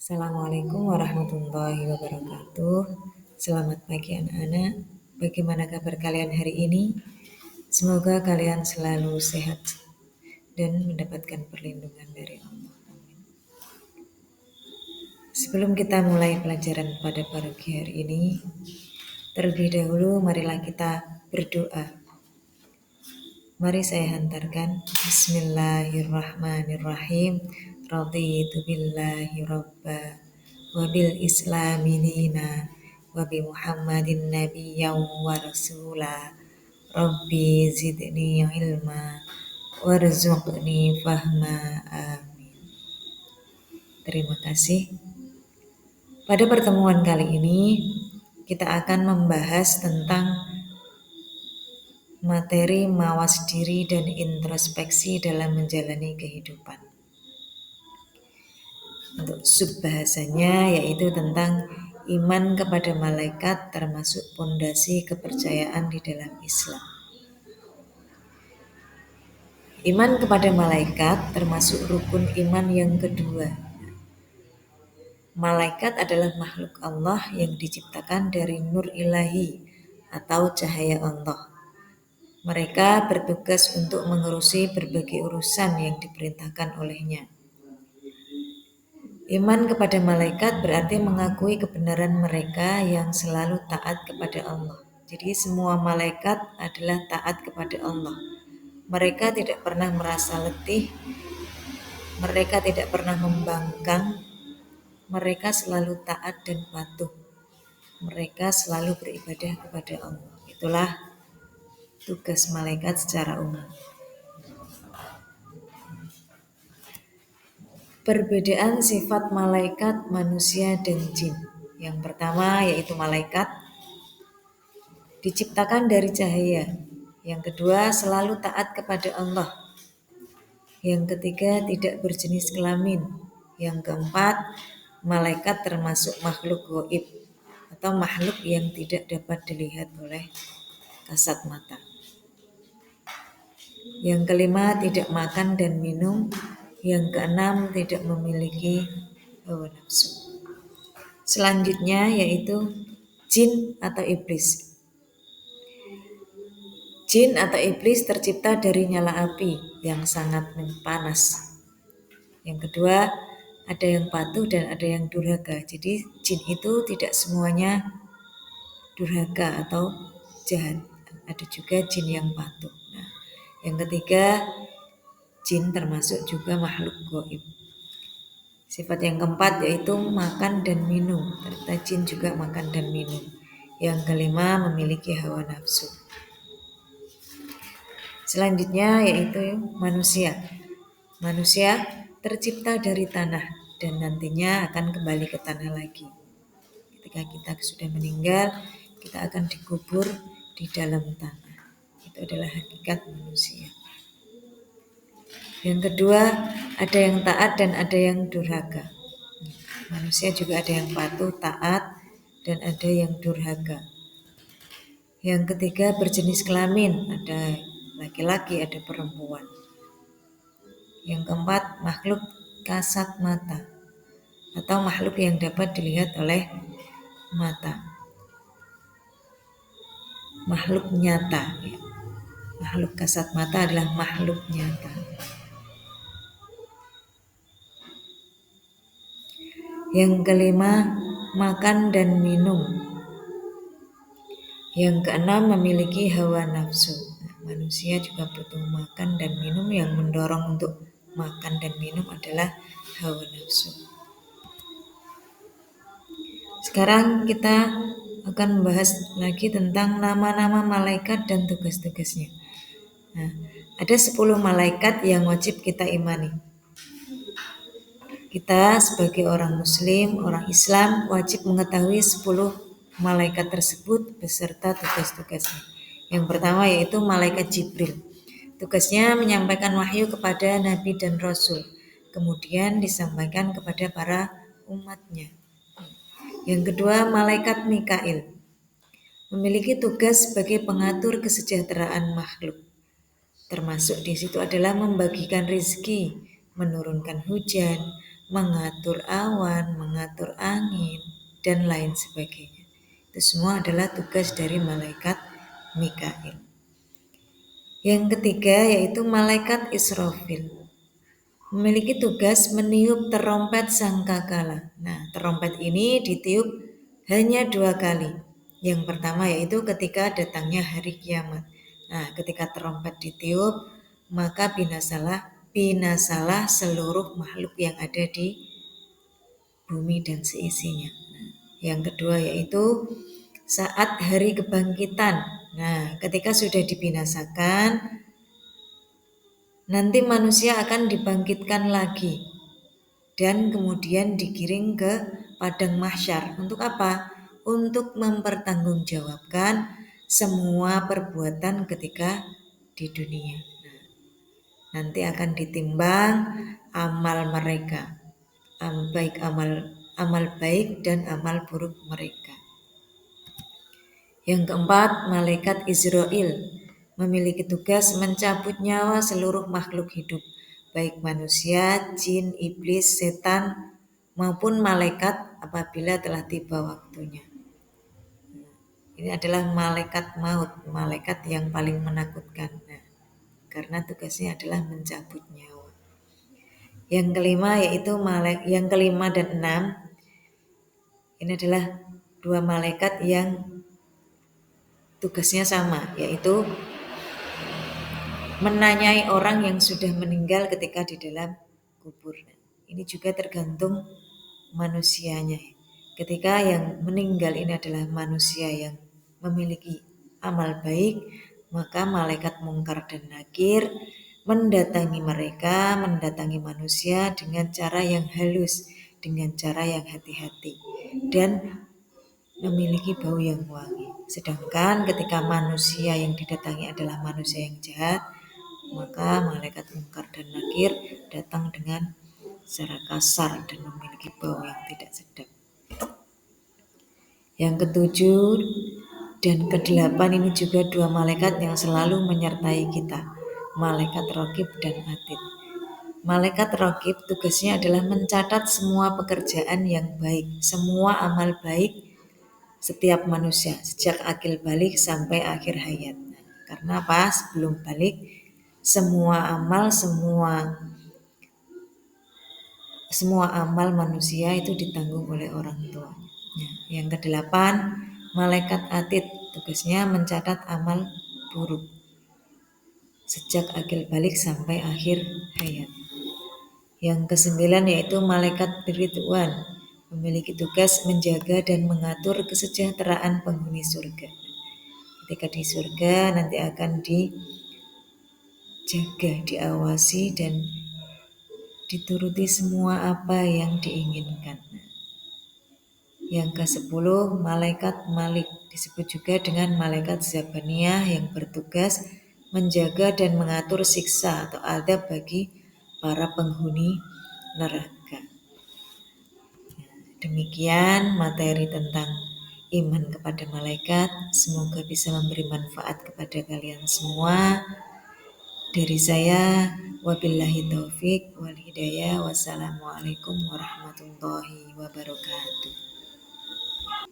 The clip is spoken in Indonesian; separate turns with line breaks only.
Assalamualaikum warahmatullahi wabarakatuh. Selamat pagi anak-anak. Bagaimana kabar kalian hari ini? Semoga kalian selalu sehat dan mendapatkan perlindungan dari Allah. Amin. Sebelum kita mulai pelajaran pada pagi hari ini, terlebih dahulu marilah kita berdoa. Mari saya hantarkan Bismillahirrahmanirrahim. Raditu billahi rabba wa bil islami dina wa bi Muhammadin nabiyyan wa rasula. Rabbi zidni ilma warzuqni fahma. Amin. Terima kasih. Pada pertemuan kali ini kita akan membahas tentang materi mawas diri dan introspeksi dalam menjalani kehidupan. Untuk subbahasanya yaitu tentang iman kepada malaikat termasuk pondasi kepercayaan di dalam Islam. Iman kepada malaikat termasuk rukun iman yang kedua. Malaikat adalah makhluk Allah yang diciptakan dari nur ilahi atau cahaya Allah. Mereka bertugas untuk mengurusi berbagai urusan yang diperintahkan olehnya. Iman kepada malaikat berarti mengakui kebenaran mereka yang selalu taat kepada Allah. Jadi semua malaikat adalah taat kepada Allah. Mereka tidak pernah merasa letih, mereka tidak pernah membangkang, mereka selalu taat dan patuh. Mereka selalu beribadah kepada Allah. Itulah tugas malaikat secara umum. Perbedaan sifat malaikat, manusia, dan jin. Yang pertama yaitu malaikat diciptakan dari cahaya. Yang kedua selalu taat kepada Allah. Yang ketiga tidak berjenis kelamin. Yang keempat malaikat termasuk makhluk gaib atau makhluk yang tidak dapat dilihat oleh kasat mata. Yang kelima tidak makan dan minum. Yang keenam tidak memiliki hawa nafsu. Selanjutnya yaitu jin atau iblis. Jin atau iblis tercipta dari nyala api yang sangat panas. Yang kedua ada yang patuh dan ada yang durhaka. Jadi jin itu tidak semuanya durhaka atau jahat. Ada juga jin yang patuh. Nah, yang ketiga jin termasuk juga makhluk gaib. Sifat yang keempat yaitu makan dan minum. Ternyata jin juga makan dan minum. Yang kelima memiliki hawa nafsu. Selanjutnya yaitu manusia. Manusia tercipta dari tanah dan nantinya akan kembali ke tanah lagi. Ketika kita sudah meninggal, kita akan dikubur di dalam tanah. Itu adalah hakikat manusia. Yang kedua, ada yang taat dan ada yang durhaka. Manusia juga ada yang patuh, taat, dan ada yang durhaka. Yang ketiga, berjenis kelamin. Ada laki-laki, ada perempuan. Yang keempat, makhluk kasat mata atau makhluk yang dapat dilihat oleh mata. Makhluk nyata. Makhluk kasat mata adalah makhluk nyata. Yang kelima, makan dan minum. Yang keenam, memiliki hawa nafsu. Manusia juga butuh makan dan minum. Yang mendorong untuk makan dan minum adalah hawa nafsu. Sekarang kita akan membahas lagi tentang nama-nama malaikat dan tugas-tugasnya. Nah, ada 10 malaikat yang wajib kita imani. Kita sebagai orang muslim, orang Islam wajib mengetahui 10 malaikat tersebut beserta tugas-tugasnya. Yang pertama yaitu malaikat Jibril. Tugasnya menyampaikan wahyu kepada nabi dan rasul, kemudian disampaikan kepada para umatnya. Yang kedua malaikat Mikail. Memiliki tugas sebagai pengatur kesejahteraan makhluk. Termasuk di situ adalah membagikan rezeki, menurunkan hujan, mengatur awan, mengatur angin, dan lain sebagainya. Itu semua adalah tugas dari malaikat Mikail. Yang ketiga yaitu malaikat Israfil. Memiliki tugas meniup terompet sangkakala. Nah, terompet ini ditiup hanya 2 kali. Yang pertama yaitu ketika datangnya hari kiamat. Nah, ketika terompet ditiup, maka binasalah seluruh makhluk yang ada di bumi dan seisinya. Nah, yang kedua yaitu saat hari kebangkitan. Nah, ketika sudah dibinasakan, nanti manusia akan dibangkitkan lagi dan kemudian digiring ke padang mahsyar. Untuk apa? Untuk mempertanggungjawabkan semua perbuatan ketika di dunia. Nah, nanti akan ditimbang amal mereka, baik amal baik dan amal buruk mereka. Yang keempat, malaikat Israel memiliki tugas mencabut nyawa seluruh makhluk hidup, baik manusia, jin, iblis, setan, maupun malaikat apabila telah tiba waktunya. Ini adalah malaikat maut, malaikat yang paling menakutkan. Nah, karena tugasnya adalah mencabut nyawa. Yang kelima yaitu yang kelima dan enam, ini adalah 2 malaikat yang tugasnya sama, yaitu menanyai orang yang sudah meninggal ketika di dalam kubur. Ini juga tergantung manusianya. Ketika yang meninggal ini adalah manusia yang memiliki amal baik, maka malaikat mungkar dan nakir mendatangi mereka, mendatangi manusia dengan cara yang halus, dengan cara yang hati-hati, dan memiliki bau yang wangi. Sedangkan ketika manusia yang didatangi adalah manusia yang jahat, maka malaikat mungkar dan nakir datang dengan secara kasar dan memiliki bau yang tidak sedap. Yang ketujuh dan kedelapan ini juga 2 malaikat yang selalu menyertai kita, malaikat Raqib dan Atid. Malaikat Raqib tugasnya adalah mencatat semua pekerjaan yang baik, semua amal baik setiap manusia sejak akil balik sampai akhir hayat. Karena apa? Sebelum balik semua amal manusia itu ditanggung oleh orang tuanya. Yang kedelapan, malaikat Atid tugasnya mencatat amal buruk sejak akil balik sampai akhir hayat. Yang kesembilan yaitu malaikat Ridwan, memiliki tugas menjaga dan mengatur kesejahteraan penghuni surga. Ketika di surga nanti akan dijaga, diawasi dan dituruti semua apa yang diinginkan. Yang ke-10 malaikat Malik, disebut juga dengan malaikat Zabaniyah, yang bertugas menjaga dan mengatur siksa atau azab bagi para penghuni neraka. Demikian materi tentang iman kepada malaikat. Semoga bisa memberi manfaat kepada kalian semua. Dari saya, wabillahi taufik wal hidayah. Wassalamualaikum warahmatullahi wabarakatuh.